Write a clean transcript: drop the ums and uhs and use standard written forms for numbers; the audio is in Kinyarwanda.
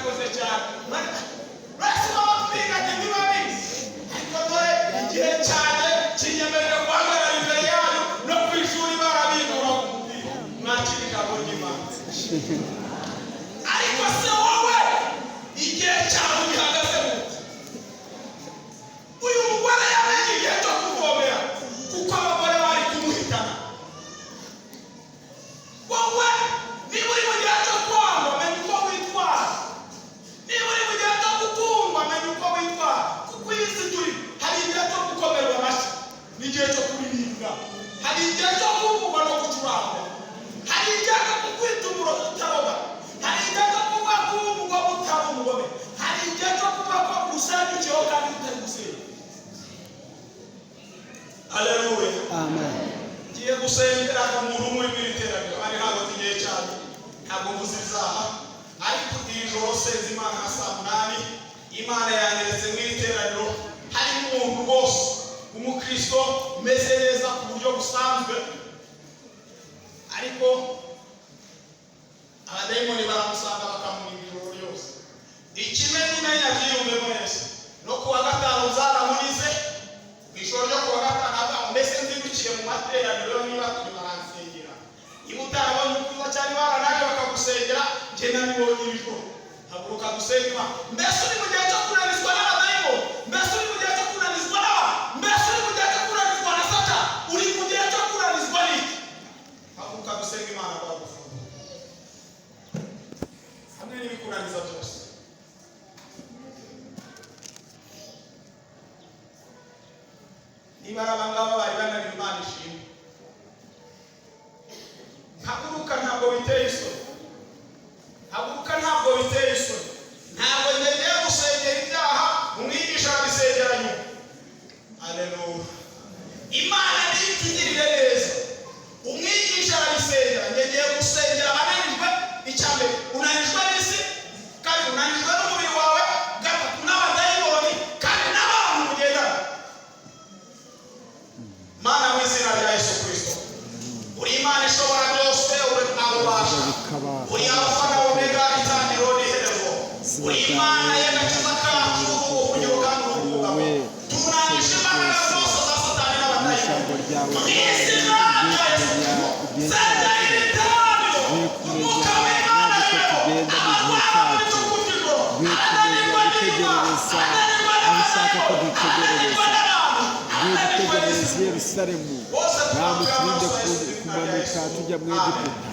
murakoze cyane basi babwiranye ntibabizi ariko dore igihe cyane kinyemerera guhagarara imbere yanyu no ku ishuri barabinura mwakira ijambo ry'Imana ariko se wowe igihe cyawe gihagaze gute? Uyu mugore yamenye igihe cyo kuvomera kuko abagore bari kumuhitana. Wowe niba uri mu gihe cyo kwanga menya uko witwara, niba uri mu gihe cyo gukundwa menya uko witwara, kuko iyi si turi hari igihe cyo gukomerwa amashyi n'igihe cyo kuririmba, hari igihe cyo kuvugwa no gucuranga, hari igihe cyo kukwita umurozi utaroba, hari igihe cyo kuvuga ko umugome utari umugome, hari igihe cyo kuvuga ko gusendukiyeho kandi utari gusenga. Haleluya. Amen. Ngiye gusengera umuntu umwe w'iterambere ari hano igihe cyane ntabwo mvuze izaha ariko iri joro senze Imana nka saa 8 Imana yanyeretse mu iteraniro hari umuntu rwose umukristo umeze neza ku buryo busanzwe ariko abadayimoni baramusanga bakamuha ijoro ryose. Ikimenyimenya byiyumve mwese no kuwa gatanu zaramunize ijoro ryo kuwa gatanu mbese nzindukiye mu materaniro niba turi baransengera niba utarabonye ukuza cyane baranaje bakagusengera njye nabibonye ijoro haguruka gusenga mbese uri mu gihe cyo kunanizwa n'abadayimoni, mbese uri mu gihe cyo kunanizwa n'abantu, mbese uri mu gihe cyo kunanizwa na Satani, uri mu gihe cyo kunanizwa n'iki? Haguruka gusenga Imana bagufungura hamwe n'ibikunaniza byose. Niba abangaba bari bananira Imana ishimwe, haguruka ntabwo biteye isoni, haguruka ntabwo biteye isoni, ntabwo ngiye gusengera ibyaha umwigisha abisengera nyuma. Haleluya. Imana nitugirire neza umwigisha arabisengera ngiye gusengera abananijwe icyambere unanijwe n'isi kandi unanijwe n'umubiri wawe gatatu n'abadayimoni kandi n'abantu mugendana. Mana mu izina rya Yesu Kristo uri Imana ishobora byose uri abubasha uri Alfa na Omega itangiriro n'iherezo uri Imana y'agakiza kacu ubuhungiro kandi ubwugamo tunanije imbaraga zose za Satani n'abadayimoni mu izina rya Yesu senda ibitambiro umwuka w'Imana Yerusalemu, nta muturinde kumanuka tujya mu Egiputa.